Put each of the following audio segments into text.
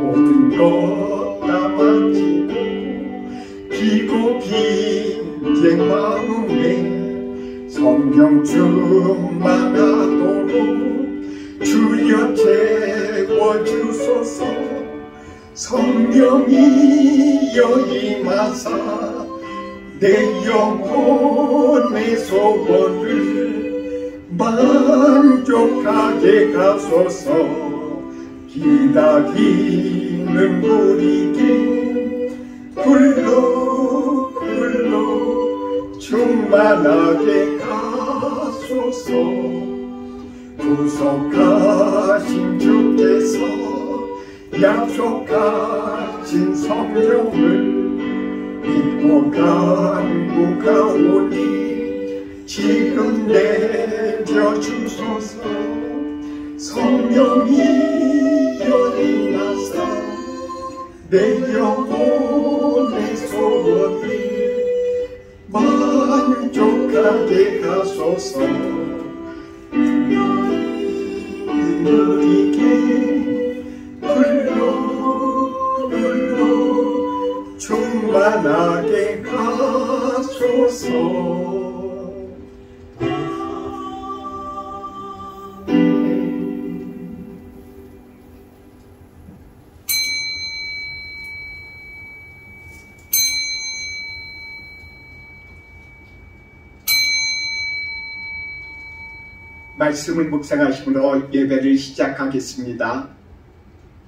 모든 것 다 바치고 비고 빈제 마음에 성령 충만하도록 주여 채워주소서. 성령이여 임하사 내 영혼의 소원을 만족하게 하소서. 기다리는 우리에게 불러 충만하게 하소서. 구속하신 주께서 약속하신 성령을 믿고 간구하오니 지금 내려주소서. 성령이여 임하사 내 영혼의 소원을 만족하게 하소서. 우리에게 불러 충만하게 하소서. 말씀을 묵상하심으로 예배를 시작하겠습니다.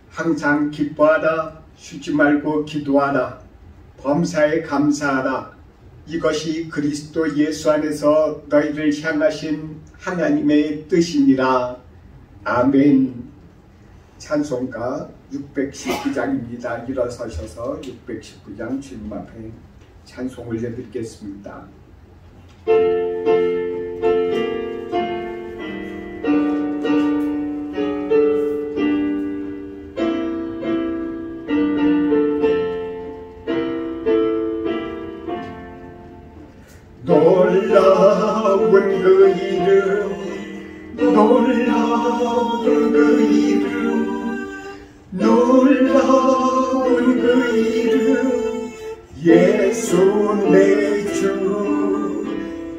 항상 기뻐하라, 쉬지 말고 기도하라, 범사에 감사하라. 이것이 그리스도 예수 안에서 너희를 향하신 하나님의 뜻이니라. 아멘. 찬송가 619장입니다. 일어서셔서 619장 주님 앞에 찬송을 올려드리겠습니다. 놀라운 그 이름, 놀라운 그 이름, 놀라운 그 이름, 예수 내 주,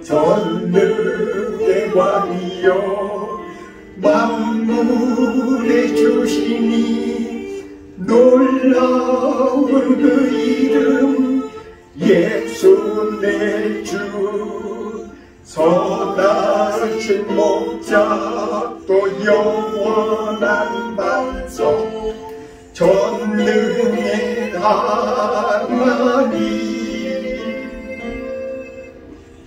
전능의 왕이여 만물의 주시니. 놀라운 그 이름, 예수 내 주, 선하신 목자 또 영원한 반석, 전능의 하나님.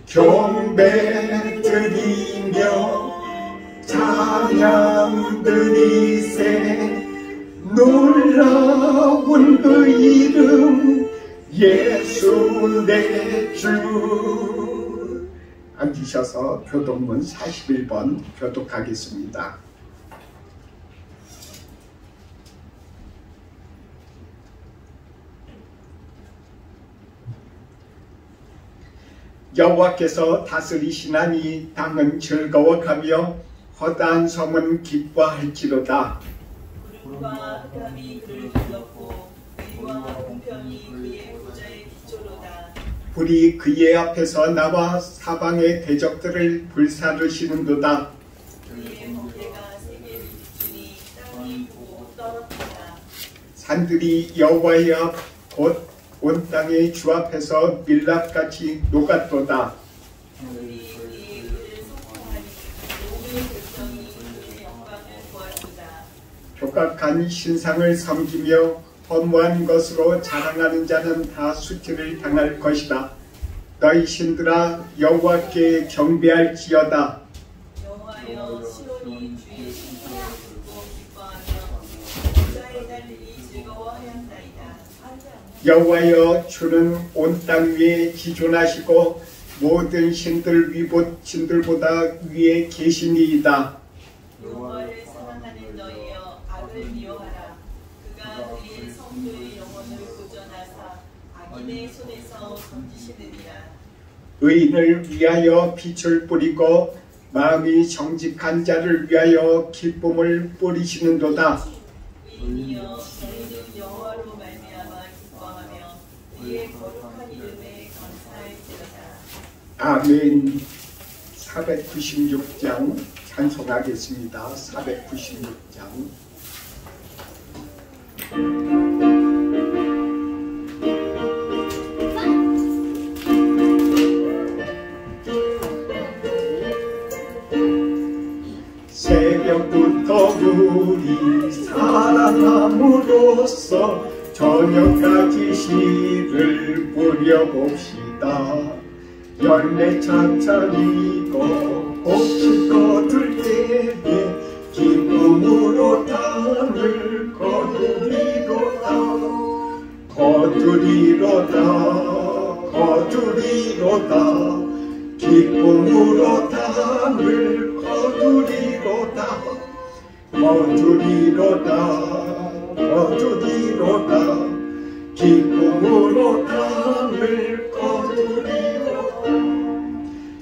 경배 드리며 찬양 드리세. 놀라운 그 이름, 예수 내 주. 앉으셔서 교독문 41번 교독하겠습니다. 여호와께서 다스리시나니 땅은 즐거워하며 허다한 섬은 기뻐할지로다. 구름과 흑암이 그를 둘렀고 의와 공평이 그의 보좌의 기초로다. 불이 그의 앞에서 나와 사방의 대적들을 불사르시는도다. 그의 번개가 세계를 비추니 땅이 보고 떨어진다. 산들이 여호와의 앞 곧 온 땅의 주 앞에서 밀랍같이 녹았도다. 하늘이 그의 일을 선포하니 모든 백성이 그의 영광을 보았도다. 격악한 신상을 섬기며 허무한 것으로 자랑하는 자는 다 수치를 당할 것이다. 너희 신들아 여호와께 경배할지어다. 여호와여 시온이 주의 신성을 듣고 기뻐하며 보좌에 달리니 즐거워하였나이다. 여호와여 주는 온 땅 위에 지존하시고 모든 신들보다 위에 계시니이다. 여호와를 사랑하는 너희여 악을 미워하라. 그가 그의 성도의 영혼을 보존하사 악인의 손에서 건지시느니라. 의인을 위하여 빛을 뿌리고 마음이 정직한 자를 위하여 기쁨을 뿌리시는도다. 의인이여 저희는 여호와로 말미암아 기뻐하며 그의 거룩한 이름에 감사할지어다. 아멘. 496장 찬송하겠습니다. 496장. 새벽부터 우리 사랑함으로써 저녁까지 시를 뿌려봅시다. 열매 차차리고 옥시 거둘 때에 기쁨으로 땅을 거두리로다. 기쁨으로 땅을 거두리로다. 기쁨으로 땅을 거두리로다.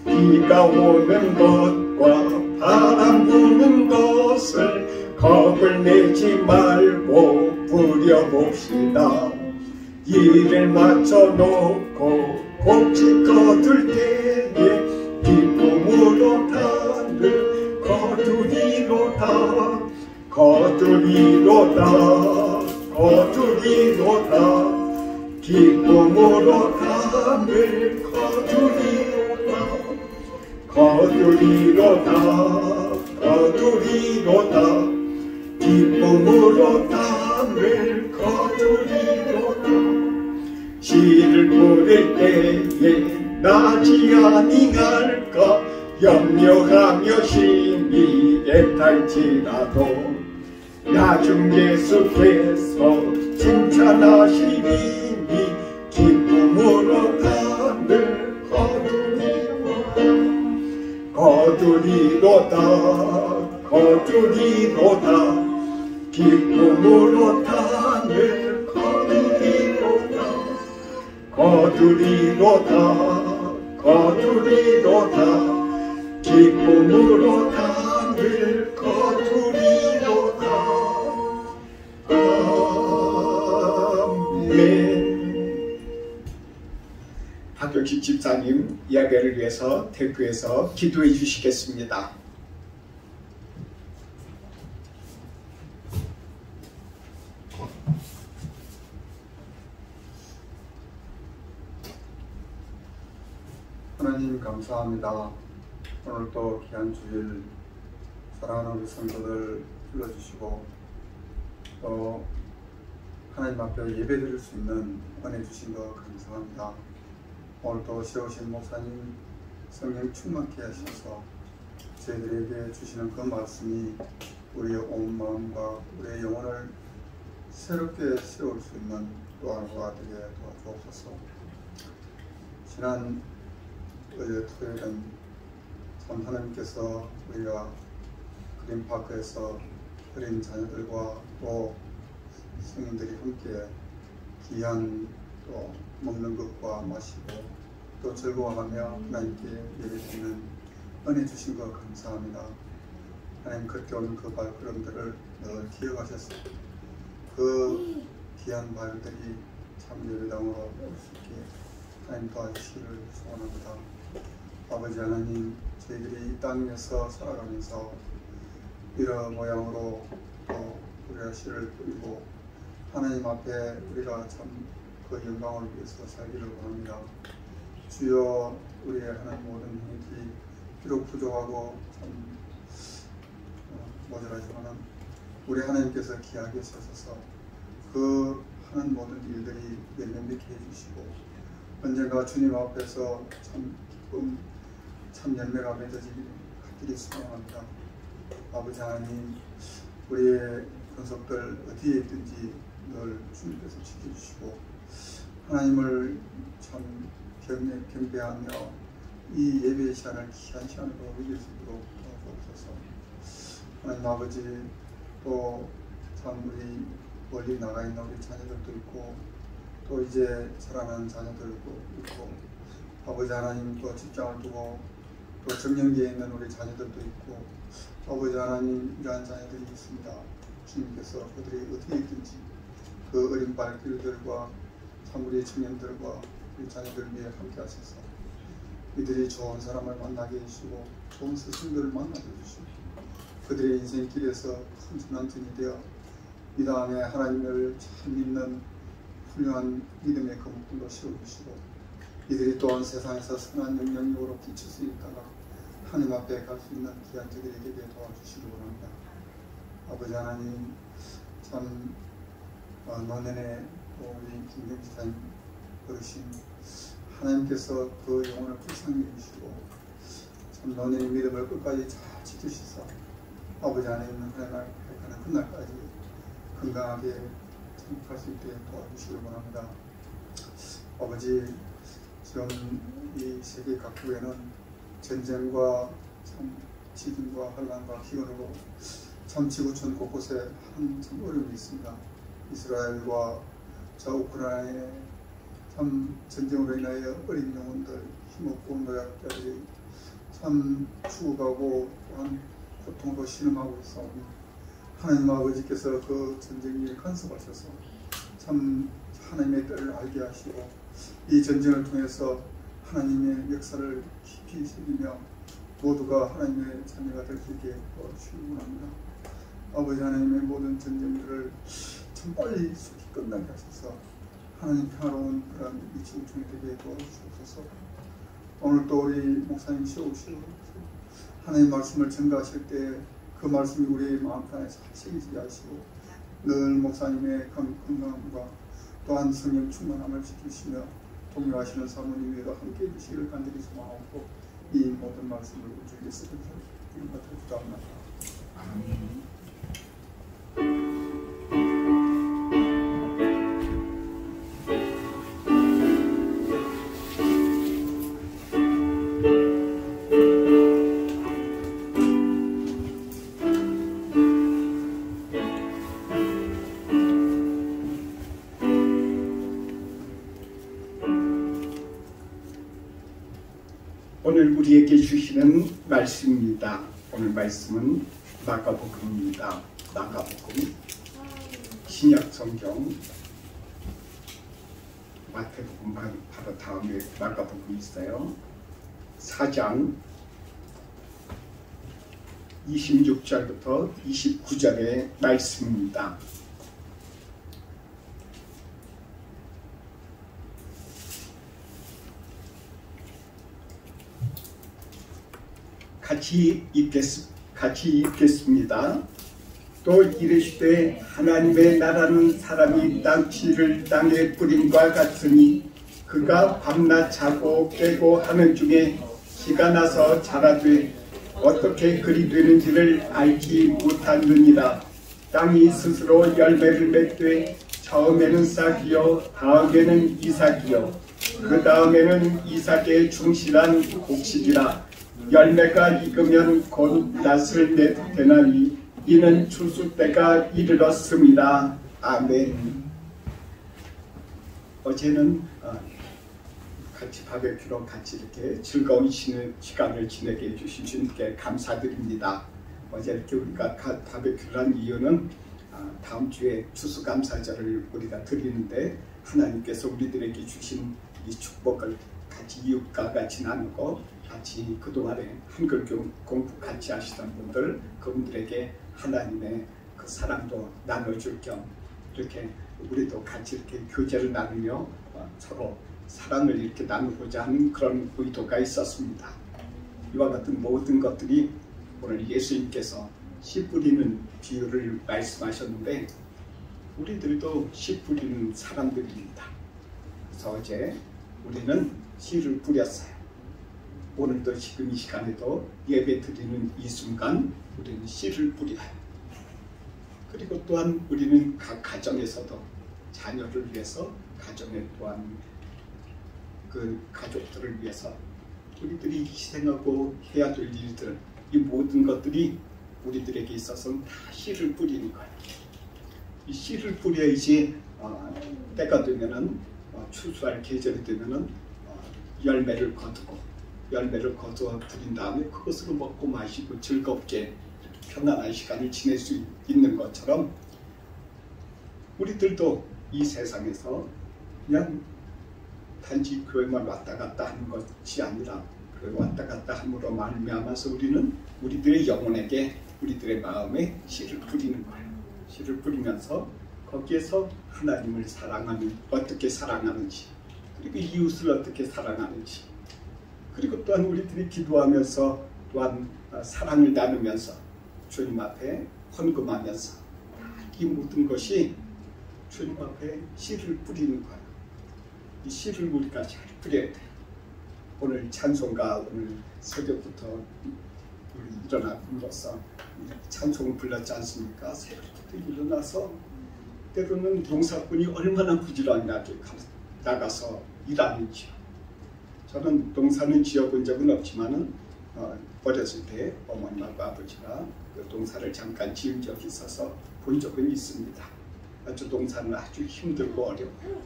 비가 오는 것과 바람 부는 것을 겁을 내지 말고 부려봅시다. 일을 맞춰놓고 곡식 거둘 때에 기쁨으로 땅을 거두리로다. 기쁨으로 땅을 기쁨으로 땅을 거두리로다. 씨를 뿌릴 때에 나지 아니할까 염려하며 심히 애탈지라도 나중 예수께서 칭찬하시리니 기쁨으로 땅을 거두리로다. 기쁨으로 땅을 거두리로다. 기쁨으로 땅을 거두리로다. 아멘. 박경식 집사님 예배를 위해서 대구에서 기도해 주시겠습니다. 하나님 감사합니다. 오늘도 귀한 주일 사랑하는 우리 성도들 불러주시고 또 하나님 앞에 예배드릴 수 있는 은혜 주신 것 감사합니다. 오늘도 세우신 목사님 성령 충만케 하셔서 저희들에게 주시는 그 말씀이 우리의 온 마음과 우리의 영혼을 새롭게 세울 수 있는 또 하나가 되게 도와주옵소서. 지난 어제 토요일은 참 하나님께서 우리가 그린파크에서 어린 자녀들과 또 성인들이 함께 귀한 또 먹는 것과 마시고 또 즐거워하며 하나님께 예배드리는 은혜 주신 것 감사합니다. 하나님 그렇게 오는 그 발걸음들을 늘 기억하셔서 그 귀한 발들이 참 예배당으로 올 수 있게 하나님 도와주시기를 소원합니다. 아버지 하나님, 저희들이 이 땅에서 살아가면서 이런 모양으로 또 우리가 씨를 뿌리고 하나님 앞에 우리가 참 그 영광을 위해서 살기를 원합니다. 주여, 우리의 하나님 모든 행위들이 비록 부족하고 참 모자라지만은 우리 하나님께서 귀하게 하셔서 그 하는 모든 일들이 연명케 해주시고 언젠가 주님 앞에서 참 열매가 맺어지기를 간절히 소망합니다. 아버지 하나님, 우리의 권속들 어디에 있든지 늘 주님께서 지켜주시고 하나님을 참 경배하며 이 예배의 시간을 귀한 시간으로 이길 수 있도록 도와주옵소서. 하나님 아버지, 또 참 우리 멀리 나가 있는 우리 자녀들도 있고 또 이제 자라는 자녀들도 있고 아버지 하나님, 또 직장을 두고 또 정년기에 있는 우리 자녀들도 있고 아버지 하나님, 이러한 자녀들이 있습니다. 주님께서 그들이 어떻게 있든지 그 어린 발길들과 참 우리 청년들과 우리 자녀들 위해 함께 하셔서 이들이 좋은 사람을 만나게 해주시고 좋은 스승들을 만나게 해주시고 그들의 인생길에서 큰 전환점이 되어 이 다음에 하나님을 잘 믿는 훌륭한 믿음의 거목들로 세워주시고 이들이 또한 세상에서 선한 영향력으로 끼칠 수 있다가 하나님 앞에 갈 수 있는 귀한 저들이 되게 도와주시기 원합니다. 아버지 하나님 참 노년에 우리 김경 지사님 어르신 하나님께서 그 영혼을 불쌍히 여기시고 참 노년의 믿음을 끝까지 잘 지키시사 아버지 하나님 하나님 가는 그날까지 건강하게 갈 수 있게 도와주시기 원합니다. 아버지 지금 이 세계 각국에는 전쟁과 참 지진과 환란과 기근으로 참 지구촌 곳곳에 참 어려움이 있습니다. 이스라엘과 저 우크라이나의 참 전쟁으로 인하여 어린 영혼들, 힘없고 노약자들이 참 죽어가고 또한 고통으로 신음하고 있사오니 하나님 아버지께서 그 전쟁에 간섭하셔서 참 하나님의 뜻을 알게 하시고 이 전쟁을 통해서 하나님의 역사를 깊이 새기며 모두가 하나님의 자녀가 될 수 있게 도와주시기 원합니다. 아버지 하나님의 모든 전쟁들을 참 빨리 속히 끝나게 하셔서 하나님 평화로운 그런 이 지구촌이 되게 도와주시옵소서. 오늘 또 우리 목사님 세우시고 하나님 말씀을 전가하실 때 그 말씀이 우리 마음판에 잘 새기게 하시고 늘 목사님의 건강함과 또한 성령 충만함을 지키시며 동료하시는 사모님에도 함께 해주시기를 간절히 소망하고 이 모든 말씀을 우주에게 쓰는 이름 같아 주옵나이다. 아멘. 오늘 우리에게 주시는 말씀입니다. 오늘 말씀은 마가복음입니다. 마가복음 신약 성경 마태복음 바로 다음에 마가복음이 있어요. 4장 26절부터 29절의 말씀입니다. 같이 읽겠습니다. 또 이르시되 하나님의 나라는 사람이 씨를 땅에 뿌림과 같으니 그가 밤낮 자고 깨고 하는 중에 씨가 나서 자라되 어떻게 그리 되는지를 알지 못하느니라. 땅이 스스로 열매를 맺되 처음에는 싹이요 다음에는 이삭이요 그 다음에는 이삭의 충실한 곡식이라. 열매가 익으면 곧 낫을 내되나니 이는 추수 때가 이르렀습니다. 아멘. 어제는 같이 바베큐로 같이 이렇게 즐거운 시간을 지내게 해주신 주님께 감사드립니다. 어제 이렇게 우리가 바베큐를 한 이유는 다음 주에 추수감사절을 우리가 드리는데 하나님께서 우리들에게 주신 이 축복을 같이 이웃과 같이 나누고 같이 그동안에 한글 공부 같이 하시던 분들 그분들에게 하나님의 그 사랑도 나눠줄 겸 이렇게 우리도 같이 이렇게 교제를 나누며 서로 사랑을 이렇게 나누고자 하는 그런 의도가 있었습니다. 이와 같은 모든 것들이 오늘 예수님께서 씨 뿌리는 비유를 말씀하셨는데 우리들도 씨 뿌리는 사람들입니다. 그래서 어제 우리는 씨를 뿌렸어요. 오늘도 지금 이 시간에도 예배 드리는 이 순간 우리는 씨를 뿌려요. 그리고 또한 우리는 각 가정에서도 자녀를 위해서 가정에 또한 그 가족들을 위해서 우리들이 희생하고 해야 될 일들 이 모든 것들이 우리들에게 있어서는 다 씨를 뿌리는 거예요. 이 씨를 뿌려야지 때가 되면은 추수할 계절이 되면은 열매를 거두고 열매를 거두어 드린 다음에 그것으로 먹고 마시고 즐겁게 편안한 시간을 지낼 수 있는 것처럼 우리들도 이 세상에서 그냥 단지 교회만 왔다 갔다 하는 것이 아니라 교회 왔다 갔다 함으로 말미암아서 우리는 우리들의 영혼에게 우리들의 마음에 씨를 뿌리는 거예요. 씨를 뿌리면서 거기에서 하나님을 사랑하는 어떻게 사랑하는지 그리고 이웃을 어떻게 사랑하는지 그리고 또한 우리들이 기도하면서 또한 사랑을 나누면서 주님 앞에 헌금하면서 이 모든 것이 주님 앞에 씨를 뿌리는 거예요. 이 씨를 우리가 잘 뿌려야 돼요. 오늘 찬송가 오늘 새벽부터 우리 일어남으로써 찬송을 불렀지 않습니까? 새벽부터 일어나서 때로는 농사꾼이 얼마나 부지런하게 나가서 일하는지요. 저는 농사는 지어본 적은 없지만은 어렸을 때 어머님하고 아버지가 그 농사를 잠깐 지은 적이 있어서 본 적은 있습니다. 아주 농사는 아주 힘들고 어려워요.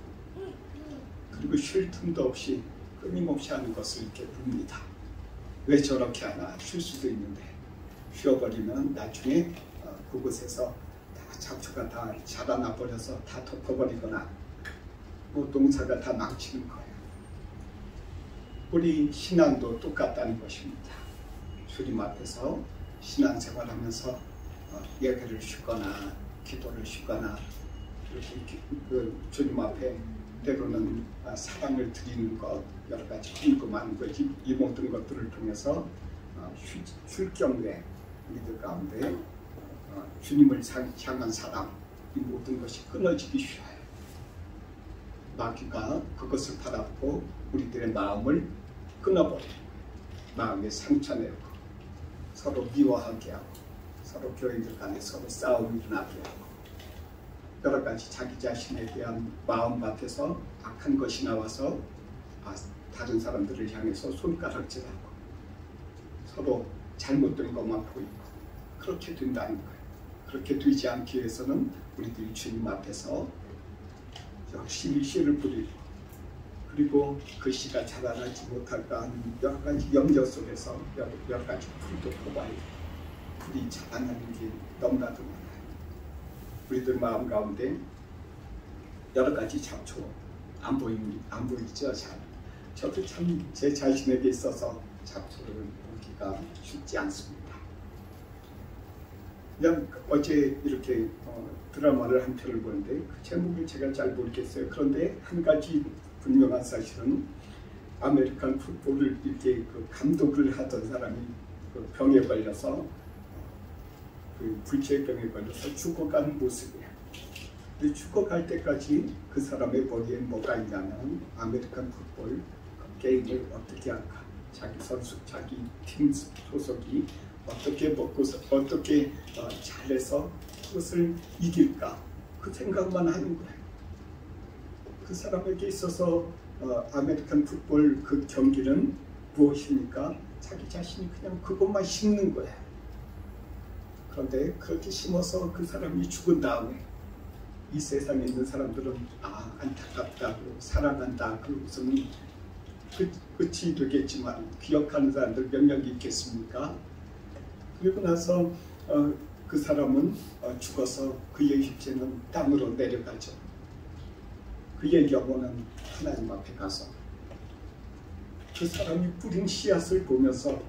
그리고 쉴 틈도 없이 끊임없이 하는 것을 이렇게 봅니다. 왜 저렇게 하나 쉴 수도 있는데 쉬어버리면 나중에 그곳에서 다 잡초가 다 자라나 버려서 다 덮어버리거나 뭐 농사가 다 망치는 거예요. 우리 신앙도 똑같다는 것입니다. 주님 앞에서 신앙생활하면서 예배를 쉬거나 기도를 쉬거나 이렇게 주님 앞에 때로는 사랑을 드리는 것, 여러 가지 헌금하는 것, 이 모든 것들을 통해서 쉴 경우에 우리들 가운데 주님을 향한 사랑, 이 모든 것이 끊어지기 쉬워요. 마귀가 그것을 바라보고 우리들의 마음을 끊어버려요. 마음에 상처내고 서로 미워하게 하고 서로 교인들 간에 서로 싸움이 일어나게 하고 여러 가지 자기 자신에 대한 마음밭에서 악한 것이 나와서 다른 사람들을 향해서 손가락질하고 서로 잘못된 것만 보이고 그렇게 된다는 거예요. 그렇게 되지 않기 위해서는 우리들이 주님 앞에서 열심히 씨를 뿌리고 그리고 그 씨가 자라나지 못할까 하는 여러 가지 염려 속에서 여러 가지 풀도 뽑아야 돼요. 풀이 자라나는 게 너무나도 많아요. 우리들 마음 가운데 여러 가지 잡초 안 보이죠? 잘. 저도 참 제 자신에게 있어서 잡초를 보기가 쉽지 않습니다. 그냥 어제 이렇게 드라마를 한 편을 보는데 그 제목을 제가 잘 모르겠어요. 그런데 한 가지 분명한 사실은 아메리칸 풋볼을 이렇게 그 감독을 하던 사람이 그 병에 걸려서 그 불치병에 걸려서 죽어가는 모습이에요. 근데 죽어갈 때까지 그 사람의 머리에 뭐가 있냐면 아메리칸 풋볼 그 게임을 어떻게 할까, 자기 선수, 자기 팀 소속이 어떻게 먹고서 어떻게 잘해서 그것을 이길까 그 생각만 하는 거예요. 그 사람에게 있어서 아메리칸 풋볼 그 경기는 무엇입니까? 자기 자신이 그냥 그것만 심는 거예요. 그런데 그렇게 심어서 그 사람이 죽은 다음에 이 세상에 있는 사람들은 안타깝다고 사랑한다 그러고서는 끝이 되겠지만 기억하는 사람들 몇 명이 있겠습니까? 그리고 나서 그 사람은 죽어서 그의 육체는 땅으로 내려가죠. 그의 영혼은 하나님 앞에 가서 그 사람이 뿌린 씨앗을 보면서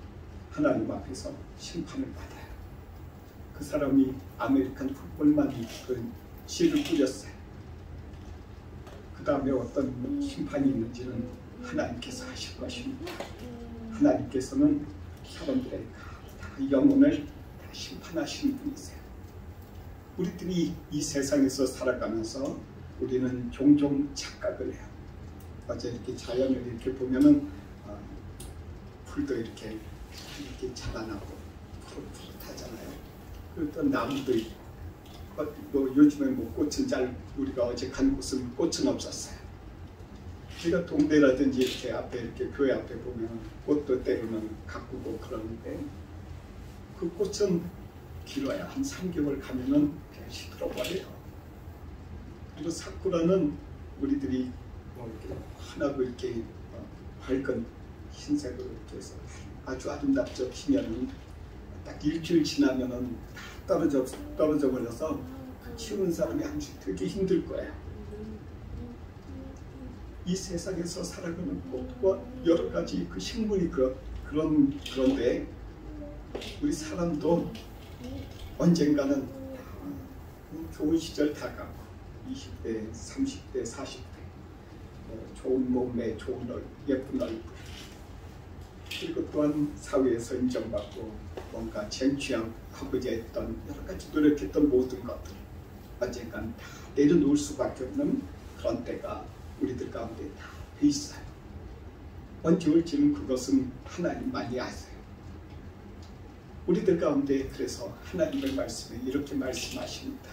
하나님 앞에서 심판을 받아요. 그 사람이 아메리칸 풋볼만 그 씨를 뿌렸어요. 그 다음에 어떤 심판이 있는지는 하나님께서 하실 것입니다. 하나님께서는 사람들의 다 영혼을 다 심판하시는 분이세요. 우리들이 이 세상에서 살아가면서 우리는 종종 착각을 해요. 어제 이렇게 자연을 이렇게 보면은 풀도 이렇게 자라나고 푸릇푸릇하잖아요. 그리고 또 나무도 있고 뭐 요즘에 뭐 꽃은 우리가 어제 간 곳은 꽃은 없었어요. 우리가 동네라든지 이렇게 앞에 이렇게 교회 앞에 보면 꽃도 때로는 가꾸고 그러는데 그 꽃은 길어야 한 3개월 가면은 그냥 시들어버려요. 그리고 사쿠라는 우리들이 뭐 이렇게 환하고 이렇게 밝은 흰색으로 이렇게 해서 아주 아름답죠. 피면은 딱 일주일 지나면은 다 떨어져 버려서 그 키우는 사람이 아주 되게 힘들 거예요. 이 세상에서 살아가는 꽃과 여러 가지 그 식물이 그런데 우리 사람도 언젠가는 좋은 시절 다 가고 20대, 30대, 40대 좋은 몸매, 좋은 예쁜 얼굴 그리고 또한 사회에서 인정받고 뭔가 쟁취하고자 했던 여러 가지 노력했던 모든 것들 언젠간 다 내려놓을 수밖에 없는 그런 때가 우리들 가운데 다 돼 있어요. 언제 올지는 그것은 하나님만이 아세요. 우리들 가운데 그래서 하나님의 말씀에 이렇게 말씀하십니다.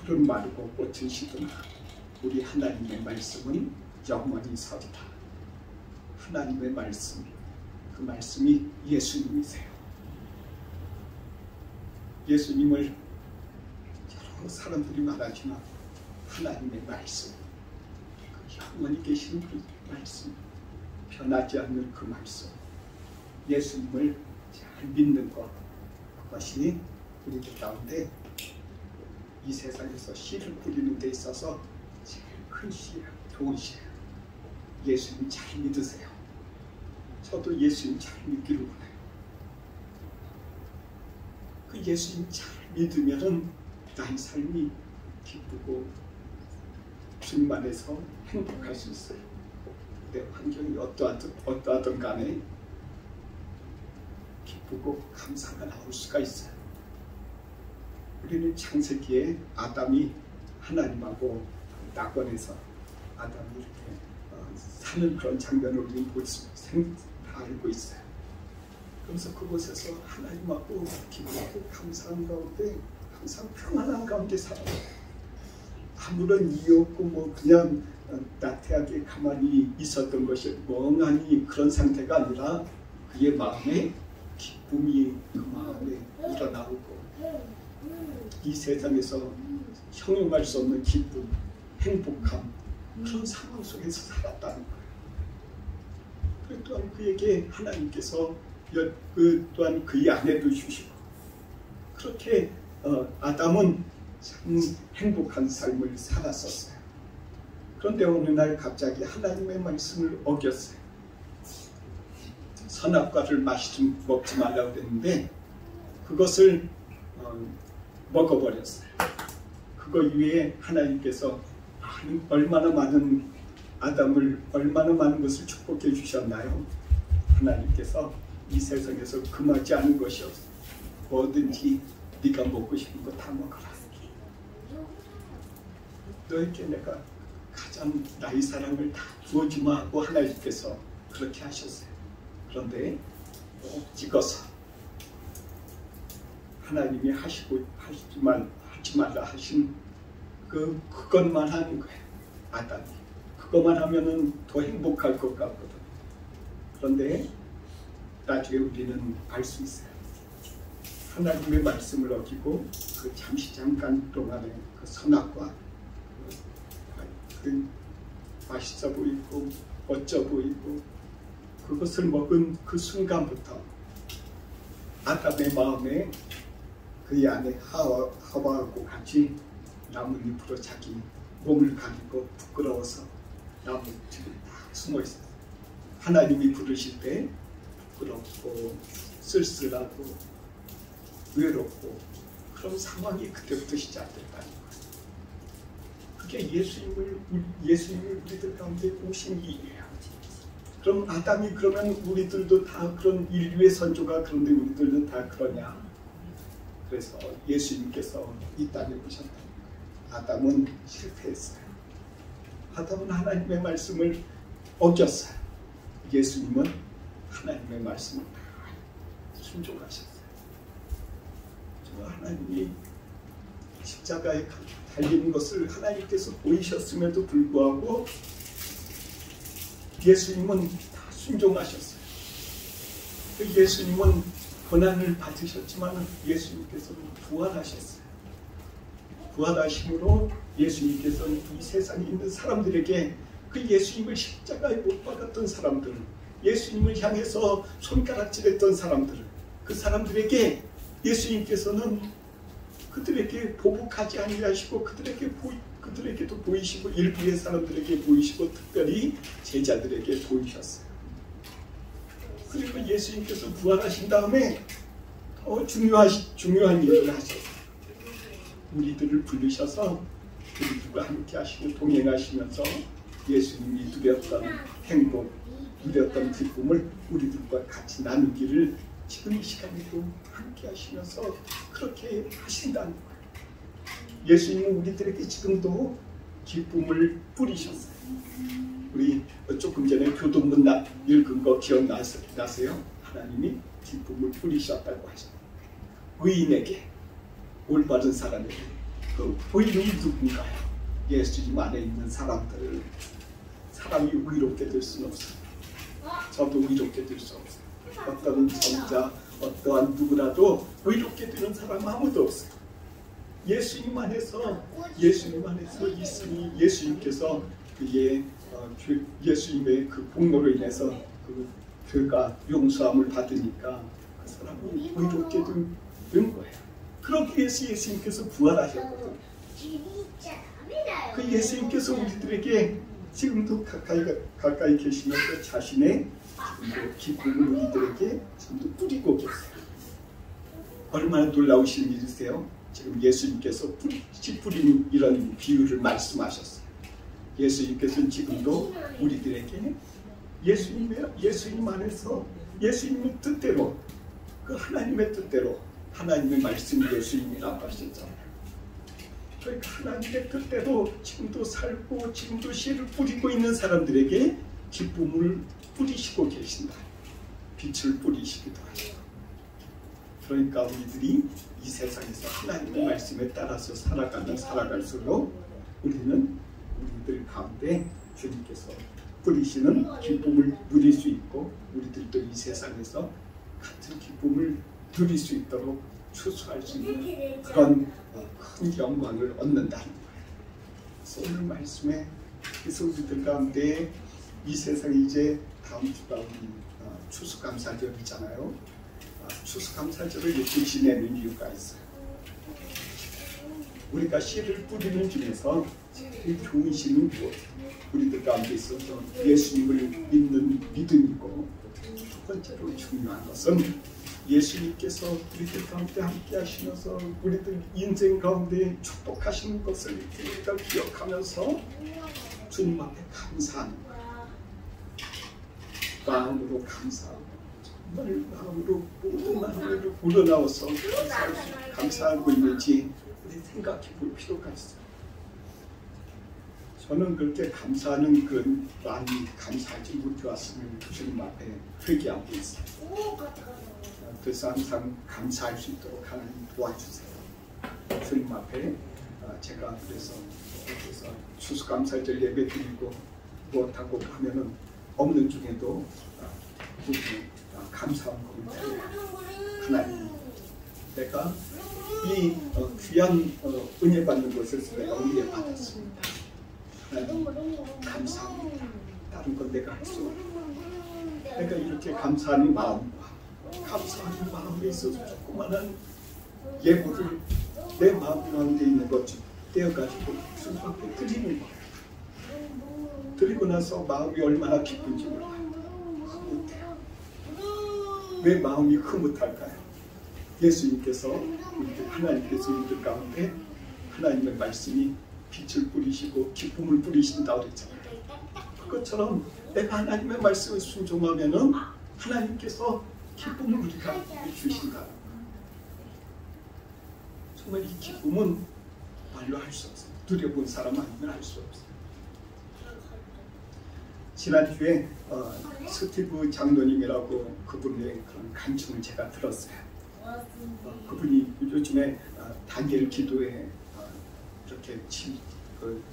풀은 마르고 꽃은 시드나 우리 하나님의 말씀은 영원히 서리다. 하나님의 말씀, 그 말씀이 예수님이세요. 예수님을 여러 사람들이 말하지만 하나님의 말씀, 그 영원히 계신 그 말씀, 변하지 않는 그 말씀, 예수님을 잘 믿는 것, 그것이 우리들 가운데 이 세상에서 씨를 뿌리는 데 있어서 제일 큰 씨예요. 좋은 씨예요. 예수님 잘 믿으세요. 저도 예수님 잘 믿기를 원해요. 그 예수님 잘 믿으면은 나의 삶이 기쁘고 주님 안에서 행복할 수 있어요. 내 환경이 어떠하든 간에 기쁘고 감사가 나올 수가 있어요. 우리는 창세기에 아담이 하나님하고 낙원에서 아담이 이렇게 사는 그런 장면을 우리는 다 알고 있어요. 그래서 그곳에서 하나님하고 기쁘고 감사한 가운데 항상 평안한 가운데 살아요. 아무런 이유 없고 뭐 그냥 나태하게 가만히 있었던 것이 멍하니 그런 상태가 아니라 그의 마음에 기쁨이 그 마음에 일어나고 이 세상에서 형용할 수 없는 기쁨, 행복함 그런 상황 속에서 살았다는 거예요. 또한 그에게 하나님께서 또한 그의 아내도 주시고 그렇게 아담은 참 행복한 삶을 살았었어요. 그런데 어느 날 갑자기 하나님의 말씀을 어겼어요. 선악과를 먹지 말라고 그랬는데 그것을 먹어버렸어요. 그거 이외에 하나님께서 얼마나 많은 아담을 얼마나 많은 것을 축복해 주셨나요? 하나님께서 이 세상에서 금하지 않은 것이 없어. 뭐든지 네가 먹고 싶은 거 다 먹어라. 너에게 내가 가장 나의 사랑을 다 주어주마 하고 하나님께서 그렇게 하셨어요. 그런데 찍어서 하나님이 하지 말라 하신 그것만 하는 거예요. 아담이 그것만 하면은 더 행복할 것 같거든. 그런데 나중에 우리는 알 수 있어요. 하나님의 말씀을 어기고 그 잠깐 동안에 그 선악과 그 맛있어 보이고 멋져 보이고 그것을 먹은 그 순간부터 아담의 마음에 그의 아내 하와하고 같이 나뭇잎으로 자기 몸을 가리고 부끄러워서 나뭇잎에 다 숨어 있어요. 하나님이 부르실 때 부끄럽고 쓸쓸하고 외롭고 그런 상황이 그때부터 시작됐다는 거예요. 그게 예수님을 우리들 가운데 오신 일이에요. 그럼 아담이 그러면 우리들도 다 그런 인류의 선조가 그런데 우리들도 다 그러냐? 그래서 예수님께서 이 땅에 오셨다는 거예요. 아담은 실패했어요. 아담은 하나님의 말씀을 어겼어요. 예수님은 하나님의 말씀을 순종하셨어요. 하나님이 십자가에 달리는 것을 하나님께서 보이셨음에도 불구하고 예수님은 다 순종하셨어요. 예수님은 고난을 받으셨지만 예수님께서는 부활하셨어요. 부활하심으로 예수님께서는 이 세상에 있는 사람들에게 그 예수님을 십자가에 못 박았던 사람들, 예수님을 향해서 손가락질했던 사람들, 그 사람들에게 예수님께서는 그들에게 보복하지 아니하시고 그들에게도 보이시고 일부의 사람들에게 보이시고 특별히 제자들에게 보이셨어요. 그리고 예수님께서 부활하신 다음에 더 중요한 일을 하셨어요. 우리들을 부르셔서 우리들과 함께 하시고 동행하시면서 예수님이 누렸던 행복, 누렸던 기쁨을 우리들과 같이 나누기를 지금 이 시간에도 함께 하시면서 그렇게 하신다는 거예요. 예수님은 우리들에게 지금도 기쁨을 뿌리셨어요. 우리 조금 전에 교동문 읽은 거 기억나세요? 하나님이 기쁨을 뿌리셨다고 하셨어요. 의인에게, 올바른 사람에게. 그 의인이 누군가요? 예수님 안에 있는 사람들을. 사람이 의롭게 될 수는 없어요. 저도 의롭게 될 수 없어요. 어떤 정자, 어떠한 누구라도 의롭게 되는 사람 아무도 없어요. 예수님 안에서 있으니 예수님께서 그의 예수님의 그 공로로 인해서 그 죄가 용서함을 받으니까 그 사람이 의롭게 된 거예요. 그러기 위해서 예수님께서 부활하셨거든요. 그 예수님께서 우리들에게 지금도 가까이 계시면서 자신의 기쁨을 우리들에게 지금도 뿌리고 계세요. 얼마나 놀라우신 일이세요? 지금 예수님께서 씨 뿌린 이런 비유를 말씀하셨어요. 예수님께서는 지금도 우리들에게 예수님 안에서 예수님의 뜻대로, 그 하나님의 뜻대로, 하나님의 말씀이 예수님이라고 하셨잖아요. 그러니까 하나님의 뜻대로 지금도 살고 지금도 씨를 뿌리고 있는 사람들에게 기쁨을 뿌리시고 계신다. 빛을 뿌리시기도 하시고. 그러니까 우리들이 이 세상에서 하나님의 말씀에 따라서 살아갈수록 우리는 우리들 가운데 주님께서 뿌리시는 기쁨을 누릴 수 있고 우리들도 이 세상에서 같은 기쁨을 누릴 수 있도록 추수할 수 있는 그런 큰 영광을 얻는다는 거예요. 그래서 오늘 말씀에 그래서 우리들 가운데 이 세상이 이제 다음 주가 우리 추수감사절이잖아요. 추수감사절을 이렇게 지내는 이유가 있어요. 우리가 씨를 뿌리는 중에서 제일 좋은 씨는 우리들 가운데 있어서 예수님을 믿는 믿음이고 두 번째로 중요한 것은 예수님께서 우리들 가운데 함께 하시면서 우리들 인생 가운데 축복하시는 것을 우리가 기억하면서 주님 앞에 감사하는 거예요. 마음으로 감사하고 정말 마음으로 모든 마음으로 우러나와서 감사하고 있는지 우리 생각해 볼 필요가 있어요. 저는 그렇게 감사하는 그 많이 감사하지 못해왔음을 주님 앞에 회개하고 있어요. 그래서 항상 감사할 수 있도록 하나님 도와주세요. 주님 앞에 제가 그래서 추수감사절 예배 드리고 무엇하고 하면은 없는 중에도 감사한 고백을 하나님, 내가 이 귀한 은혜 받는 것에서 내가 은혜 받았습니다. 하나님 감사합니다. 다른 건 내가 할 수 없습니다. 내가 이렇게 감사하는 마음과 감사하는 마음에 있어서 조그마한 예물을 내 마음 가운데 있는 것 떼어가지고 주님 앞에 드리는 거예요. 드리고 나서 마음이 얼마나 기쁜지 몰라요. 흐뭇해요. 왜 마음이 흐뭇할까요? 예수님께서 하나님께서 우리들 가운데 하나님의 말씀이 빛을 뿌리시고 기쁨을 뿌리신다고 그랬잖아요. 그것처럼 내가 하나님의 말씀을 순종하면은 하나님께서 기쁨을 우리가 주신다. 정말 이 기쁨은 말로 할 수 없어요. 누려본 사람 아니면 알 수 없어요. 지난주에 스티브 장로님이라고 그분의 그런 간증을 제가 들었어요. 그분이 요즘에 다니엘 기도에 이렇게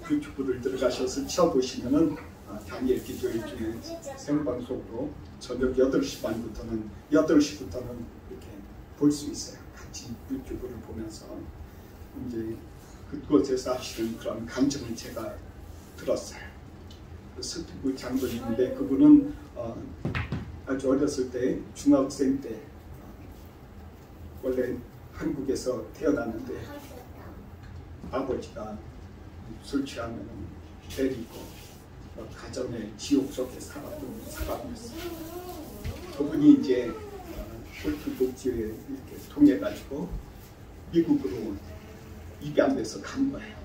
유튜브를 들어가셔서 쳐보시면은 다니엘 기도 일중에 생방송으로 저녁 8시 반부터는 8시부터는 이렇게 볼 수 있어요. 같이 유튜브를 보면서 이제 그곳에서 하시는 그런 간증을 제가 들었어요. 스티브 장로님인데 그분은 아주 어렸을 때 중학생 때 원래 한국에서 태어났는데 아버지가 술 취하면 때리고 가정의 지옥 속에 살았던 사람이었어요. 그분이 이제 골프복지에 이렇게 통해가지고 미국으로 입양돼서 간 거예요.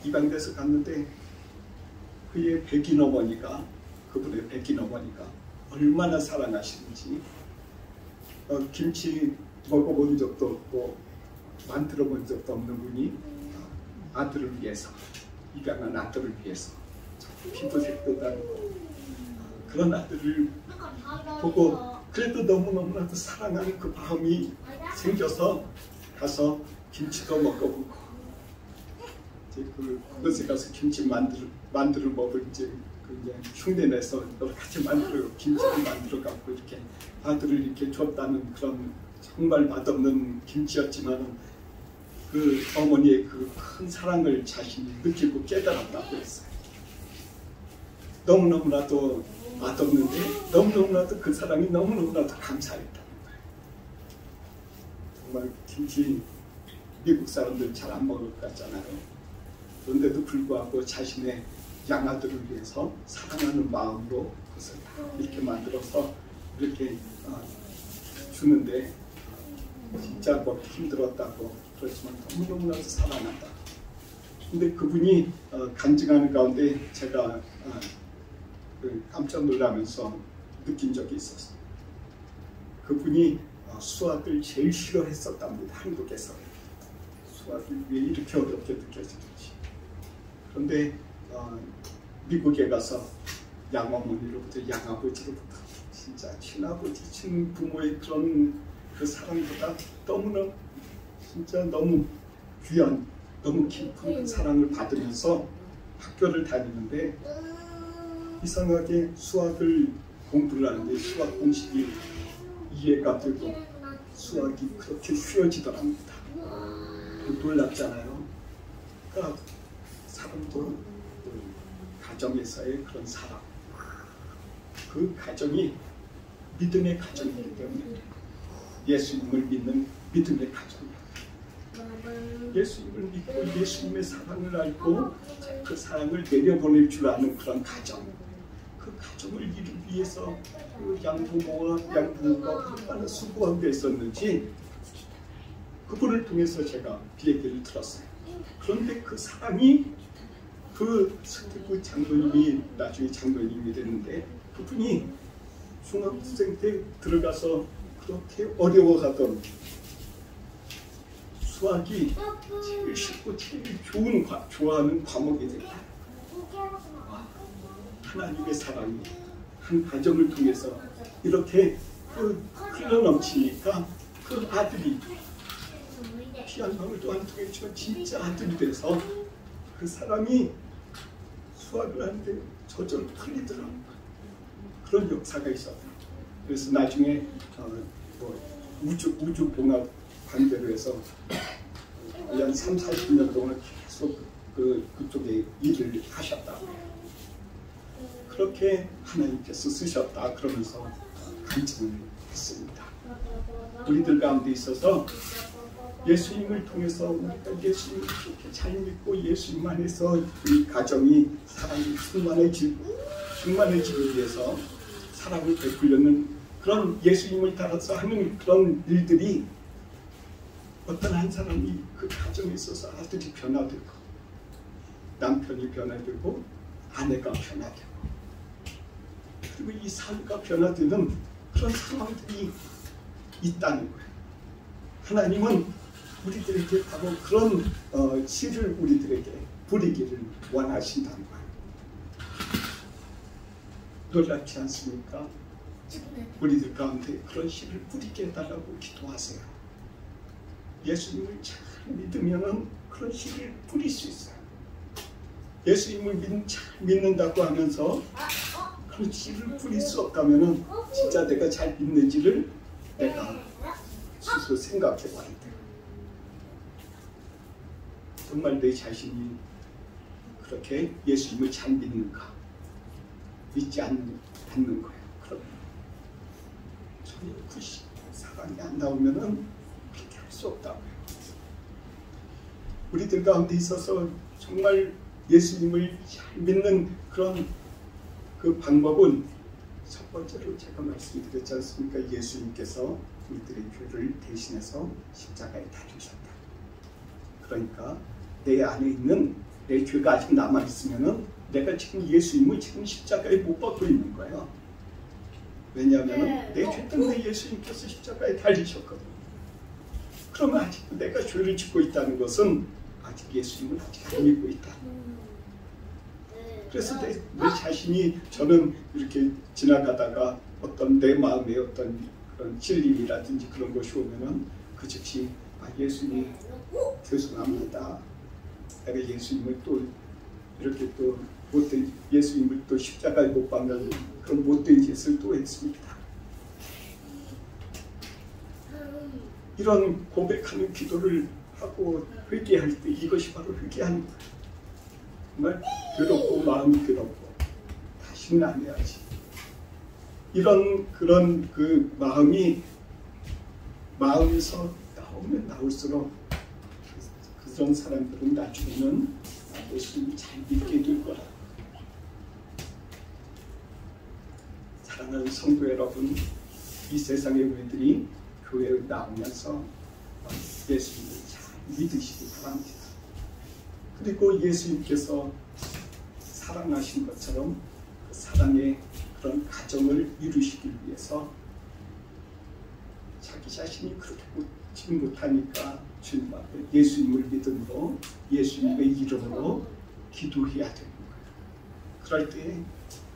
입양돼서 갔는데 그의 백인 어머니가, 그분의 백인 어머니가 얼마나 사랑하시는지 김치 먹어본 적도 없고 만들어 본 적도 없는 분이 아들을 위해서, 입양한 아들을 위해서 피부색도 다르고 그런 아들을 보고 그래도 너무너무나도 사랑하는 그 마음이 생겨서 가서 김치도 먹어보고 이제 그곳에 가서 김치 만들어 먹을 이제 그냥 흉내내서 여러 가지 만들어 김치를 만들어 갖고 이렇게 아들을 이렇게 줬다는 그런 정말 맛없는 김치였지만 그 어머니의 그 큰 사랑을 자신이 느끼고 깨달았다고 했어요. 너무너무나도 맛없는데 너무너무나도 그 사랑이 너무너무나도 감사했다는 거예요. 정말 김치 미국 사람들 잘 안 먹을 것 같잖아요. 그런데도 불구하고 자신의 양아들을 위해서 사랑하는 마음으로 그것을 이렇게 만들어서 이렇게 주는데 진짜 먹기 힘들었다고, 그렇지만 너무너무나도 사랑한다. 근데 그분이 간증하는 가운데 제가 깜짝 놀라면서 느낀 적이 있었어요. 그분이 수학을 제일 싫어했었답니다. 한국에서. 수학이 왜 이렇게 어렵게 느껴지는지. 그런데 미국에 가서 양어머니로부터 양아버지로부터 진짜 친아버지, 친부모의 그런 그 사랑보다 너무나 진짜 너무 귀한, 너무 깊은 그 사랑을 받으면서 학교를 다니는데 이상하게 수학을 공부를 하는데 수학 공식이 이해가 되고 수학이 그렇게 쉬워지더랍니다. 놀랍잖아요. 그러니까 사람도 가정에서의 그런 사랑, 그 가정이 믿음의 가정이기 때문에 예수님을 믿는 믿음의 가정이에요. 예수님을 믿고 예수님의 사랑을 알고 그 사랑을 내려보낼 줄 아는 그런 가정, 그 가정을 이루기 위해서 그 양부모가 얼마나 수고한 게 있었는지 그분을 통해서 제가 비얘기를 들었어요. 그런데 그 사랑이 그 서태구 장로님이 나중에 장로님이 됐는데 그분이 중학생 때 들어가서 그렇게 어려워하던 수학이 제일 쉽고 제일 좋아하는 과목이 됐다. 하나님의 사랑이 한 가정을 통해서 이렇게 흘러넘치니까 그 아들이 귀한 마음을 또한 통했지만 진짜 아들이 돼서 그 사람이 수학을 하는데 저절로 풀리더라고요. 그런 역사가 있었어요. 그래서 나중에 우주공학 관계로 해서 한 30-40년 동안 계속 그쪽에 일을 하셨다고요. 그렇게 하나님께서 쓰셨다 그러면서 간증을 했습니다. 우리들 가운데 있어서 예수님을 통해서 우리가 예수님을 그렇게 잘 믿고 예수님 안에서 우리 가정이 사랑이 충만해지기 위해서 사랑을 베풀려는 그런 예수님을 따라서 하는 그런 일들이 어떤 한 사람이 그 가정에 있어서 아들이 변화되고 남편이 변화되고 아내가 변화되고 그리고 이 사회가 변화되는 그런 상황들이 있다는 거예요. 하나님은 우리들에게 바로 그런 씨를 우리들에게 부리기를 원하신다는 거예요. 놀랍지 않습니까? 우리들 가운데 그런 씨를 뿌리게 해달라고 기도하세요. 예수님을 잘 믿으면 그런 씨를 뿌릴 수 있어요. 예수님을 잘 믿는다고 하면서 그런 씨를 뿌릴 수 없다면 진짜 내가 잘 믿는지를 내가 스스로 생각해 봐야 돼요. 정말 내 자신이 그렇게 예수님을 잘 믿는가? 믿지 않는 거예요. 그럼 그 사랑이 안 나오면은 그렇게 할 수 없다고요. 우리들 가운데 있어서 정말 예수님을 잘 믿는 그런 그 방법은 첫 번째로 제가 말씀드렸지 않습니까? 예수님께서 우리들의 죄를 대신해서 십자가에 달리셨다. 그러니까 내 안에 있는 내 죄가 아직 남아있으면은 내가 지금 예수님을 지금 십자가에 못 박고 있는 거예요. 왜냐하면 내 죄 때문에 예수님께서 십자가에 달리셨거든요. 그러면 아직도 내가 죄를 짓고 있다는 것은 아직 예수님을 아직 안 믿고 있다. 그래서 내 자신이 저는 이렇게 지나가다가 어떤 내 마음에 어떤 그런 찔림이라든지 그런 것이 오면은 그 즉시 예수님 죄송합니다. 내가 예수님을 또 이렇게 또 못된 예수님을 또 십자가에 못 박는 그런 못된 짓을 또 했습니다. 이런 고백하는 기도를 하고 회개할 때 이것이 바로 회개하는 거예요. 정말 괴롭고 마음이 괴롭고 다시는 안 해야지. 이런 그런 그 마음에서 나오면 나올수록 그런 사람들은 나중에는 예수님을 잘 믿게 될 거라. 사랑하는 성도 여러분, 이 세상의 우리들이 교회에 나오면서 예수님을 잘 믿으시기 바랍니다. 그리고 예수님께서 사랑하신 것처럼 그 사랑의 그런 가정을 이루시기 위해서 자기 자신이 그렇게 믿지 못하니까 주님 앞에 예수님을 믿음으로 예수님의 이름으로 기도해야 되는 거예요. 그럴 때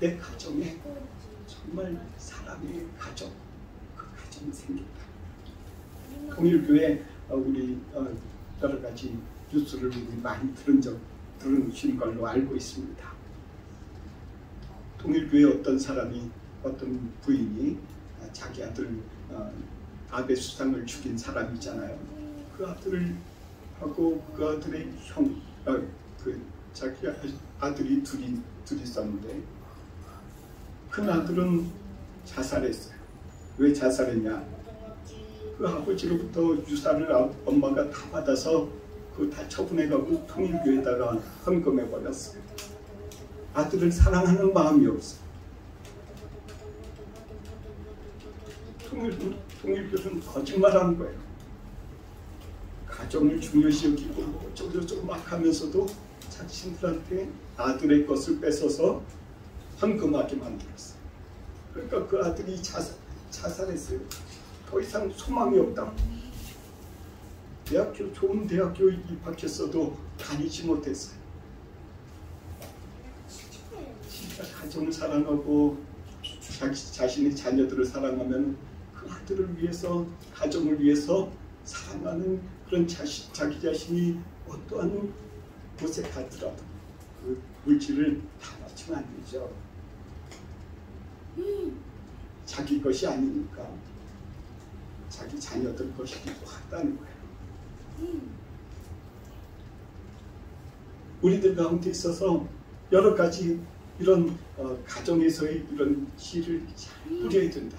내 가정에 정말 사랑의 가정, 그 가정이 생긴다. 통일교회 우리 여러 가지 뉴스를 많이 들으신 걸로 알고 있습니다. 통일교회 어떤 부인이 자기 아들 아베 수상을 죽인 사람이잖아요. 그 아들을 하고 그 아들의 자기 아들이 둘이 있었는데 큰 아들은 자살했어요. 왜 자살했냐? 그 아버지로부터 유산을 엄마가 다 받아서 그거 다 처분해가고 통일교회에다가 헌금해버렸어요. 아들을 사랑하는 마음이 없어요. 통일교회는 거짓말하는 거예요. 가정을 중요시 여기고 어쩌고저쩌고 막 하면서도 자신들한테 아들의 것을 뺏어서 헌금하게 만들었어요. 그러니까 그 아들이 자살했어요. 더 이상 소망이 없다. 좋은 대학교 입학했어도 다니지 못했어요. 진짜 가정을 사랑하고 자신의 자녀들을 사랑하면 그 아들을 위해서, 가정을 위해서 사랑하는 그런 자기 자신이 어떠한 곳에 가더라도 그 물질을 다 맞추면 안 되죠. 자기 것이 아니니까 자기 자녀들 것이기도 하다는 거예요. 우리들 가운데 있어서 여러 가지 이런 가정에서의 이런 씨를 잘 뿌려야 된다.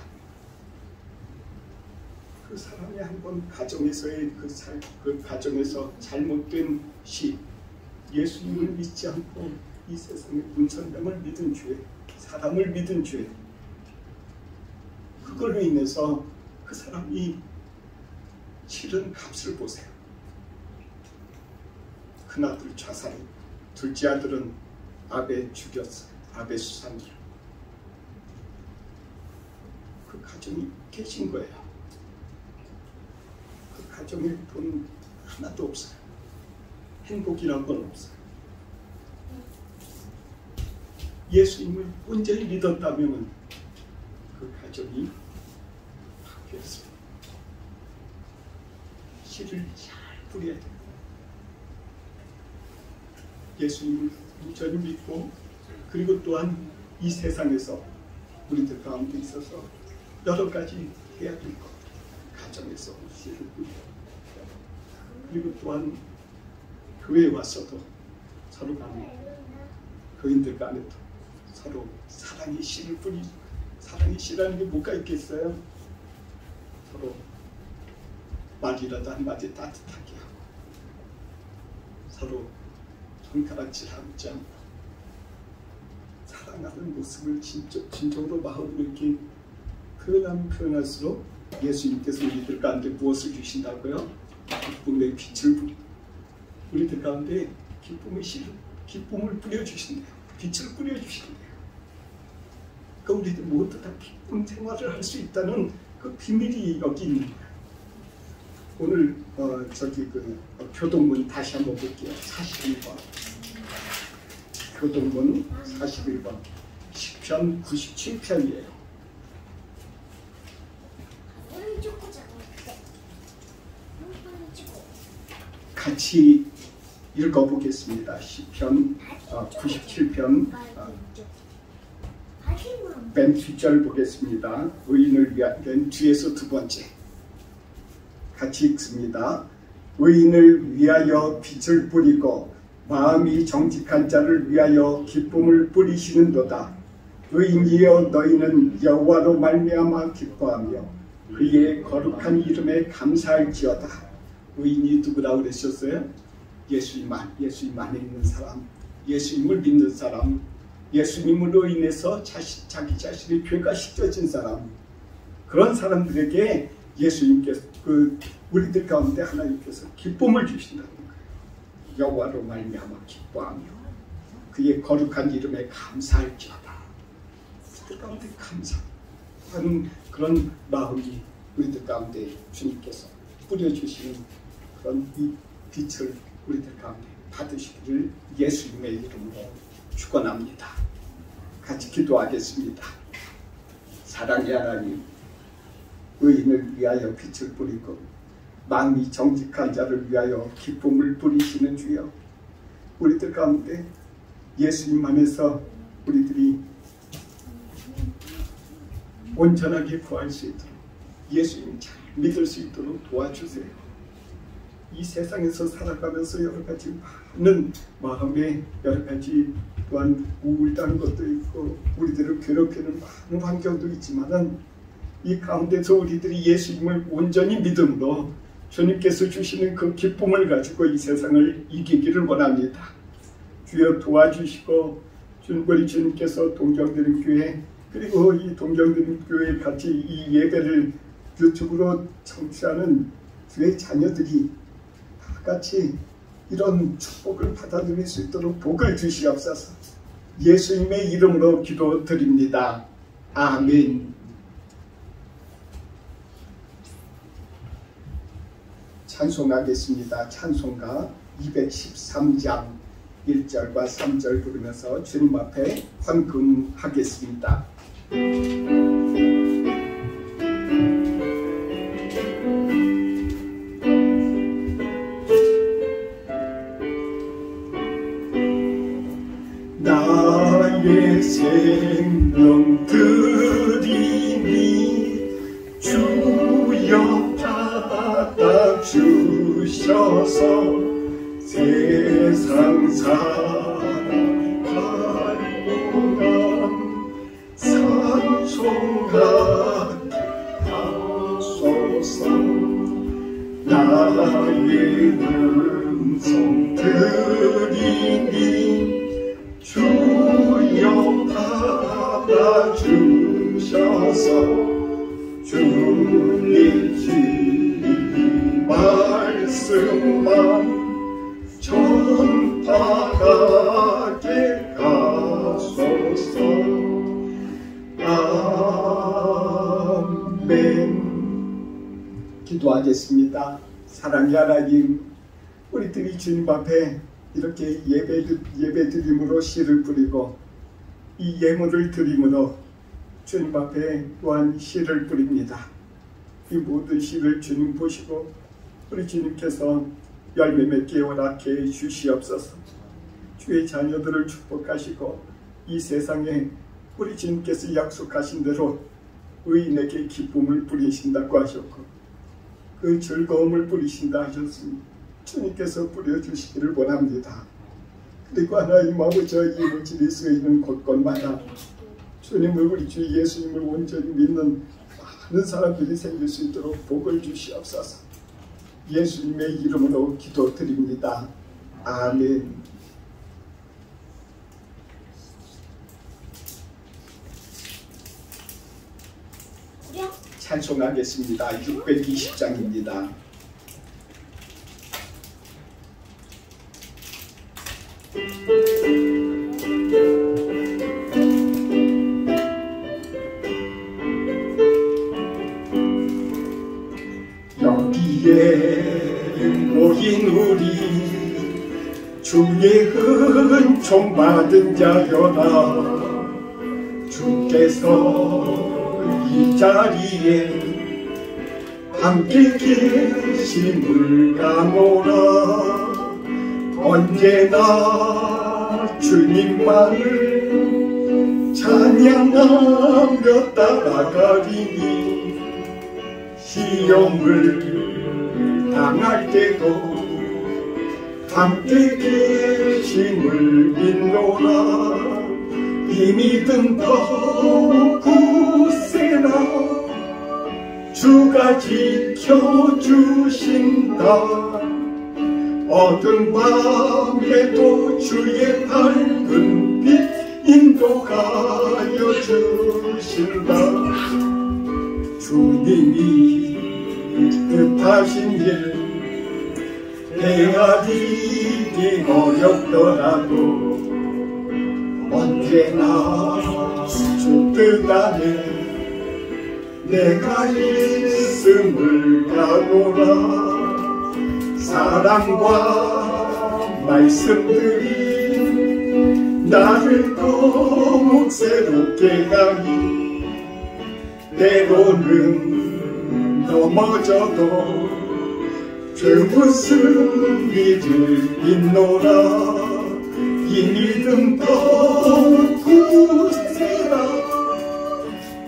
그 사람이 한번 가정에서의 그 가정에서 잘못된 씨, 예수님을 믿지 않고 이 세상의 문선명을 믿은 죄, 사람을 믿은 죄, 그걸로 인해서 그 사람이 치른 값을 보세요. 큰아들 자살했고 둘째 아들은 아베 죽였어요. 아베 수상을. 그 가정이 깨진 거예요. 그 가정에 돈 하나도 없어요. 행복이란 건 없어요. 예수님을 온전히 믿었다면 그 가정이 바뀌었어요. 씨를 잘 뿌려야 돼요. 예수님을 온전히 믿고, 그리고 또한 이 세상에서 우리들 가운데 있어서 여러 가지 해야 될 것, 가정에서 씨를 뿌리고, 그리고 또한 교회에 와서도 서로 간에, 교인들 간에도 서로 사랑의 씨를 뿌리고, 사랑의 씨라는 게 뭐가 있겠어요? 서로 말이라도 한마디 따뜻하게 하고 서로 손가락질하지 않고 사랑하는 모습을 진정으로 마음으로 이렇게 표현할수록 예수님께서 우리들 가운데 무엇을 주신다고요? 기쁨의 빛을 우리들 가운데 기쁨을 뿌려주신대요. 빛을 뿌려주신대요. 그러니까 우리들 모두 다 기쁜 생활을 할 수 있다는 그 비밀이 여기 있는 거예요. 오늘 교동문 다시 한번 볼게요. 41번. 교동문 41번. 시편 97편이에요. 같이 읽어보겠습니다. 시편 97편 맨 뒷절 보겠습니다. 의인을 위한 맨 뒤에서 두 번째 같이 읽습니다. 의인을 위하여 빛을 뿌리고 마음이 정직한 자를 위하여 기쁨을 뿌리시는도다. 의인이여 너희는 여호와로 말미암아 기뻐하며 그의 거룩한 이름에 감사할지어다. 의인이 누구라고 그러셨어요? 예수님 안에 있는 사람, 예수님을 믿는 사람, 예수님으로 인해서 자기 자신의 죄가 씻겨진 사람, 그런 사람들에게 예수님께서 우리들 가운데 하나님께서 기쁨을 주신다는 거예요. 여호와로 말미암아 기뻐하며 그의 거룩한 이름에 감사할지어다. 우리들 가운데 감사하는 그런 마음이 우리들 가운데 주님께서 뿌려주시는 그런 이 빛을 우리들 가운데 받으시기를 예수님의 이름으로 축원합니다. 같이 기도하겠습니다. 사랑의 하나님, 의인을 위하여 빛을 뿌리고 마음이 정직한 자를 위하여 기쁨을 뿌리시는 주여, 우리들 가운데 예수님 안에서 우리들이 온전하게 구할 수 있도록 예수님 잘 믿을 수 있도록 도와주세요. 이 세상에서 살아가면서 여러 가지 많은 마음에 여러 가지 또한 우울한 것도 있고 우리들을 괴롭히는 많은 환경도 있지만은 이 가운데서 우리들이 예수님을 온전히 믿음으로 주님께서 주시는 그 기쁨을 가지고 이 세상을 이기기를 원합니다. 주여 도와주시고 우리 주님께서 동정드림교회 그리고 이 동정드림교회 같이 이 예배를 유튜브로 청취하는 주의 자녀들이 다 같이 이런 축복을 받아들일 수 있도록 복을 주시옵소서. 예수님의 이름으로 기도드립니다. 아멘. 찬송하겠습니다. 찬송가 213장 1절과 3절 부르면서 주님 앞에 헌금하겠습니다. 나의 생명 드리니 주여 받아주셔서 세상 살아갈 동안 찬송하게 하소서. 나의 음성 드리니 주여 받아주셔서 주의 말씀만 전파하게 하소서. 아멘. 기도하겠습니다. 사랑의 하나님, 우리들이 주님 앞에 이렇게 예배드림으로 씨를 뿌리고 이 예물을 드림으로 주님 앞에 또한 씨를 뿌립니다. 이 모든 씨를 주님 보시고 우리 주님께서 열매 맺게 허락해 주시옵소서. 주의 자녀들을 축복하시고 이 세상에 우리 주님께서 약속하신 대로 의인에게 기쁨을 뿌리신다고 하셨고 그 즐거움을 뿌리신다 하셨습니다. 주님께서 뿌려주시기를 원합니다. 그리고 하나님 아버지와 이 물질이 쓰이는 곳곳마다 주님을 우리 주 예수님을 온전히 믿는 많은 사람들이 생길 수 있도록 복을 주시옵소서. 예수님의 이름으로 기도드립니다. 아멘. 찬송하겠습니다. 620장입니다. 여기에 모인 우리 주의 은총 받은 자여라. 주께서 이 자리에 함께 계심을 가노라. 언제나 주님만을 찬양하며 따라가리니 시험을 당할 때도 함께 계심을 믿노라. 이 믿음 더욱 굳세라. 주가 지켜주신다. 어두운 밤에도 주의 밝은 빛 인도하여 주신다. 주님이 뜻하신 길 헤아리기 어렵더라도 언제나 주 뜻 안에 내가 있음을 가노라. 사랑과 말씀들이 나를 더욱 새롭게 하니 때로는 넘어져도 주 무슨 일을 믿노라. 이 믿음 더욱 굳세라.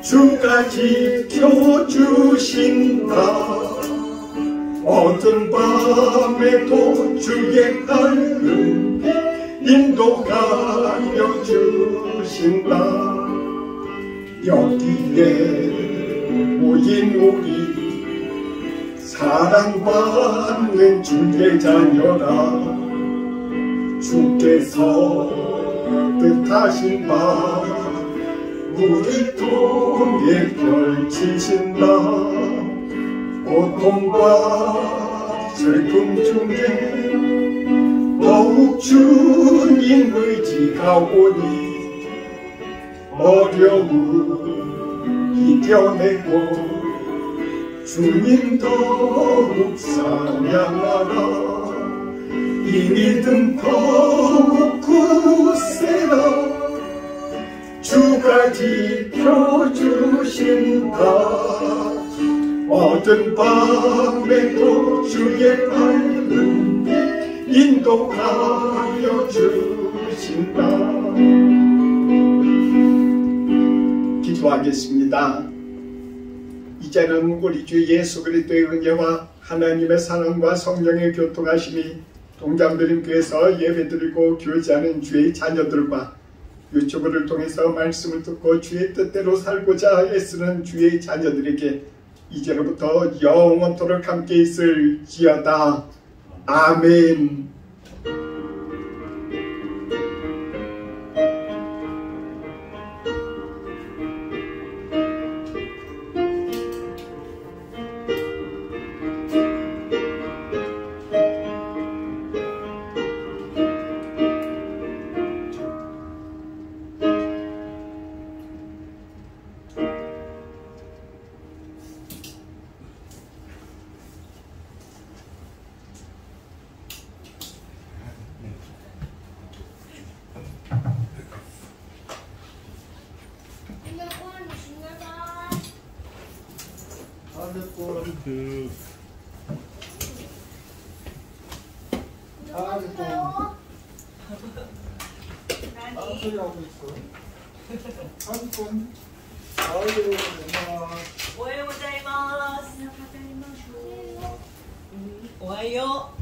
주가 지켜주신다. 어두운 밤에도 주의 밝은 빛 인도하여 주신다. 여기에 모인 우리 사랑받는 주의 자녀라. 주께서 뜻하신 바 우리 통해 펼치신다. 고통과 슬픔 중에 더욱 주님 의지하오니 어려움 이겨내고 주님 더욱 찬양하라. 이 믿음 더욱 굳세라. 주가 지켜주신다. 어두운 밤에도 주의 밝은 빛 인도하여 주신다. 기도하겠습니다. 이제는 우리 주 예수 그리스도의 은혜와 하나님의 사랑과 성령의 교통하심이 동장드림교회에서 예배드리고 교제하는 주의 자녀들과 유튜브를 통해서 말씀을 듣고 주의 뜻대로 살고자 애쓰는 주의 자녀들에게 이제로부터 영원토록 함께 있을지어다. 아멘. 오하요.